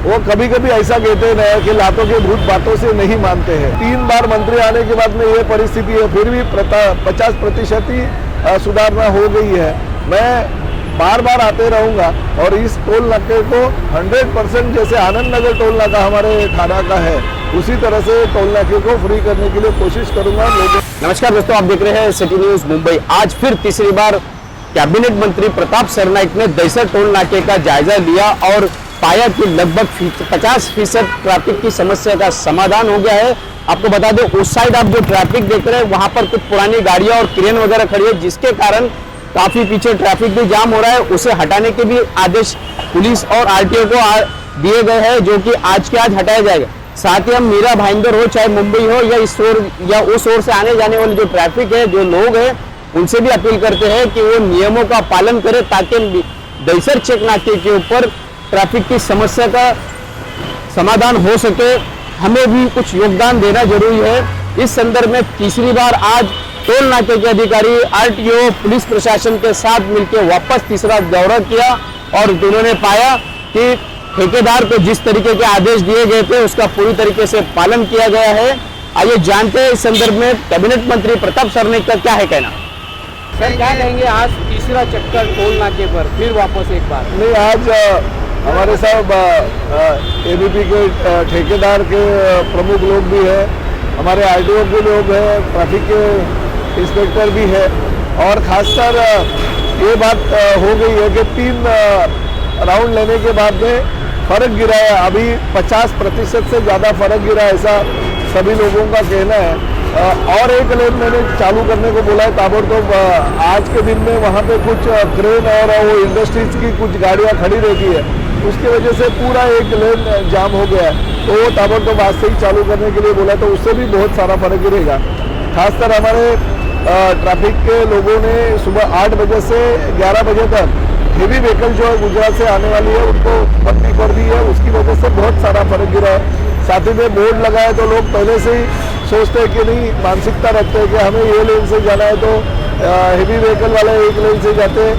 वो कभी कभी ऐसा कहते हैं कि लातों के भूत बातों से नहीं मानते हैं। 3 बार मंत्री आने के बाद में ये परिस्थिति है, फिर भी 50% ही सुधारना हो गई है। मैं बार बार आते रहूंगा और इस टोल नाके को 100% जैसे आनंद नगर टोल नाका हमारे थाना का है, उसी तरह से टोल नाके को फ्री करने के लिए कोशिश करूंगा। नमस्कार दोस्तों, आप देख रहे हैं सिटी न्यूज मुंबई। आज फिर तीसरी बार कैबिनेट मंत्री प्रताप सरनाईक ने दहिसर टोल नाके का जायजा लिया और पाया कि लगभग 50% ट्रैफिक की समस्या का समाधान हो गया है। आपको बता दें, उस साइड आप जो ट्रैफिक देख रहे हैं वहां पर कुछ पुरानी गाड़ियां और क्रेन वगैरह खड़ी है, जिसके कारण काफी पीछे ट्रैफिक भी जाम हो रहा है। उसे हटाने के भी आदेश पुलिस और आरटीओ को दिए गए हैं, जो कि आज के आज हटाया जाएगा। साथ ही हम मीरा भाईंदर हो, चाहे मुंबई हो या इस ओर या उस ओर से आने जाने वाले जो ट्रैफिक है, जो लोग हैं, उनसे भी अपील करते हैं कि वो नियमों का पालन करें, ताकि दहिसर चेक नाके के ऊपर ट्रैफिक की समस्या का समाधान हो सके। हमें भी कुछ योगदान देना जरूरी है। इस संदर्भ में तीसरी बार आज टोल नाके के अधिकारी, आरटीओ, पुलिस प्रशासन के साथ मिलकर वापस तीसरा दौरा किया और उन्होंने पाया कि ठेकेदार को जिस तरीके के आदेश दिए गए थे उसका पूरी तरीके से पालन किया गया है। आइए जानते हैं इस संदर्भ में कैबिनेट मंत्री प्रताप सरनाईक का क्या है कहना। सर, क्या कहेंगे, आज तीसरा चक्कर टोल नाके पर फिर वापस एक बार? नहीं, आज हमारे साहब एबीपी के ठेकेदार के प्रमुख लोग भी है, हमारे आरटीओ के लोग हैं, ट्रैफिक के इंस्पेक्टर भी है, और खासकर ये बात हो गई है कि 3 राउंड लेने के बाद में फर्क गिरा है। अभी 50% से ज़्यादा फर्क गिरा है, ऐसा सभी लोगों का कहना है। और एक लेन मैंने चालू करने को बोला है ताबड़तोड़। आज के दिन में वहाँ पे कुछ क्रेन और वो इंडस्ट्रीज की कुछ गाड़ियाँ खड़ी रहती है, उसकी वजह से पूरा एक लेन जाम हो गया है, तो वो ताबड़तोड़ आज से ही चालू करने के लिए बोला, तो उससे भी बहुत सारा फर्क गिरेगा। खासकर हमारे ट्रैफिक के लोगों ने सुबह 8 बजे से 11 बजे तक हेवी व्हीकल जो है गुजरात से आने वाली है उनको बंदी कर दी है, उसकी वजह से बहुत सारा फर्क गिरा है। साथ ही में बोर्ड लगा है, तो लोग पहले से ही सोचते हैं कि नहीं, मानसिकता रखते हैं कि हमें ये लेन से जाना है, तो हेवी व्हीकल वाले एक लेन से जाते हैं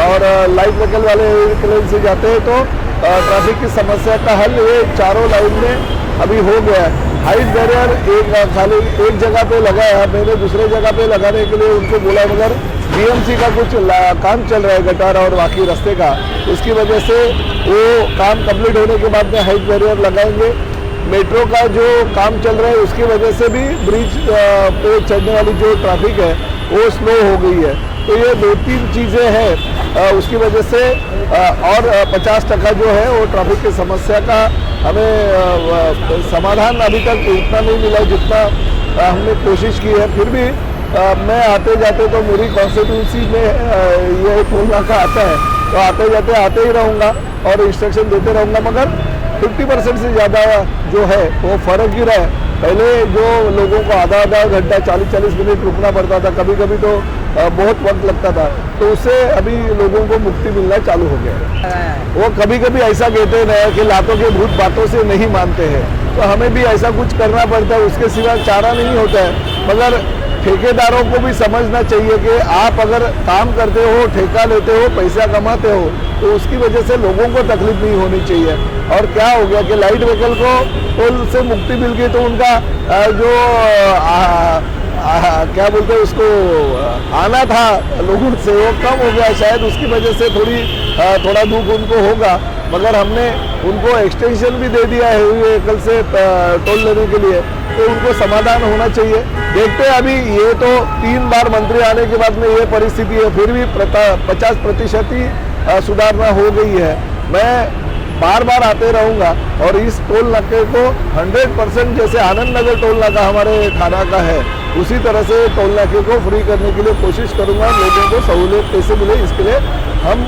और लाइट व्हीकल वाले एक लेन से जाते हैं, तो ट्रैफिक की समस्या का हल ये चारों लाइन में अभी हो गया है। हाइट बैरियर खाली एक जगह पे लगा है, मैंने दूसरे जगह पे लगाने के लिए उनको बोला, मगर बीएमसी का कुछ काम चल रहा है गटर और बाकी रास्ते का, उसकी वजह से वो काम कंप्लीट होने के बाद में हाइट बैरियर लगाएंगे। मेट्रो का जो काम चल रहा है उसकी वजह से भी ब्रिज पे चढ़ने वाली जो ट्रैफिक है वो स्लो हो गई है। तो ये 2-3 चीज़ें हैं, उसकी वजह से और 50% जो है वो ट्रैफिक की समस्या का हमें समाधान अभी तक उतना नहीं मिला जितना हमने कोशिश की है। फिर भी मैं आते जाते तो मेरी कॉन्स्टिट्यूंसी में ये टोल नाका आता है, तो आते जाते आते ही रहूँगा और इंस्ट्रक्शन देते रहूँगा, मगर 50% से ज़्यादा जो है वो फ़र्क गिरा है। पहले जो लोगों को आधा घंटा 40-40 मिनट रुकना पड़ता था, कभी कभी तो बहुत वक्त लगता था, तो उससे अभी लोगों को मुक्ति मिलना चालू हो गया है। वो कभी कभी ऐसा कहते हैं कि लातों के भूत बातों से नहीं मानते हैं, तो हमें भी ऐसा कुछ करना पड़ता है, उसके सिवा चारा नहीं होता है। मगर ठेकेदारों को भी समझना चाहिए कि आप अगर काम करते हो, ठेका लेते हो, पैसा कमाते हो, तो उसकी वजह से लोगों को तकलीफ नहीं होनी चाहिए। और क्या हो गया कि लाइट व्हीकल को टोल से मुक्ति मिल गई, तो उनका जो क्या बोलते हैं उसको आना था लोगों से, वो कम हो गया। शायद उसकी वजह से थोड़ा दुख उनको होगा, मगर हमने उनको एक्सटेंशन भी दे दिया है हेवी व्हीकल से टोल लेने के लिए, तो उनको समाधान होना चाहिए। देखते हैं, अभी ये तो 3 बार मंत्री आने के बाद में ये परिस्थिति है, फिर भी 50% ही सुधारना हो गई है। मैं बार बार आते रहूँगा और इस टोल नाके को 100% जैसे आनंद नगर टोल नाका हमारे थाना का है, उसी तरह से टोल नाके को फ्री करने के लिए कोशिश करूँगा। लोगों को सहूलियत कैसे मिले, इसके लिए हम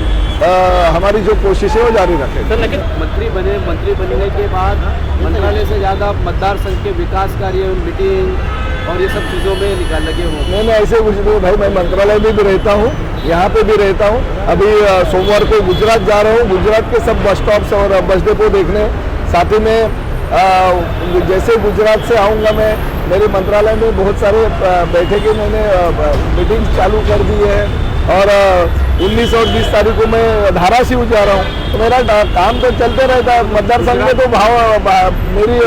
हमारी जो कोशिश है वो जारी रखें। सर, लेकिन मंत्री बनने के बाद मंत्रालय से ज़्यादा मतदार संघ के विकास कार्य, मीटिंग और ये सब चीज़ों में लगे हो? नहीं, ऐसे कुछ नहीं भाई, मैं मंत्रालय में भी रहता हूँ, यहाँ पे भी रहता हूँ। अभी सोमवार को गुजरात जा रहा हूँ, गुजरात के सब बस स्टॉप्स और बस डिपो देखने। साथ ही में जैसे गुजरात से आऊँगा मैं, मेरे मंत्रालय में बहुत सारे बैठकें मैंने मीटिंग्स चालू कर दी है, और 19 और 20 तारीख को मैं धाराशिव जा रहा हूँ, तो मेरा काम तो चलते रहता है। मतदार संघ में तो मेरी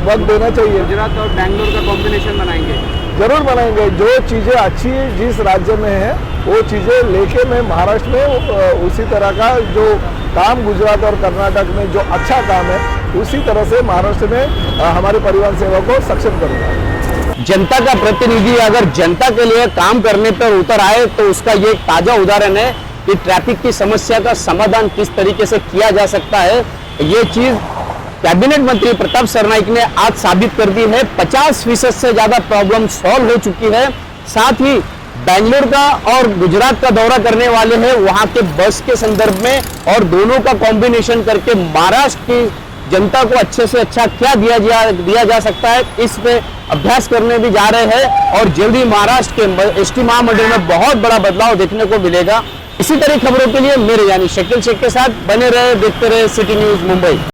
वक्त देना चाहिए। गुजरात और बैंगलोर का कॉम्बिनेशन बनाएंगे? जरूर बनाएंगे। जो चीज़ें अच्छी जिस राज्य में है वो चीज़ें लेके मैं महाराष्ट्र में उसी तरह का जो काम गुजरात और कर्नाटक में जो अच्छा काम है उसी तरह से महाराष्ट्र में हमारे परिवहन सेवा को सक्षम करूँगा। जनता का प्रतिनिधि अगर जनता के लिए काम करने पर उतर आए तो उसका ये एक ताजा उदाहरण है कि ट्रैफिक की समस्या का समाधान किस तरीके से किया जा सकता है। ये चीज कैबिनेट मंत्री प्रताप सरनाइक ने आज साबित कर दी है। 50% से ज्यादा प्रॉब्लम सॉल्व हो चुकी है। साथ ही बेंगलोर का और गुजरात का दौरा करने वाले हैं वहां के बस के संदर्भ में, और दोनों का कॉम्बिनेशन करके महाराष्ट्र की जनता को अच्छे से अच्छा क्या दिया जा सकता है, इस पे अभ्यास करने भी जा रहे हैं। और जल्दी महाराष्ट्र के एसटी महामंडल में बहुत बड़ा बदलाव देखने को मिलेगा। इसी तरह खबरों के लिए मेरे यानी शकील शेख के साथ बने रहे, देखते रहे सिटी न्यूज मुंबई।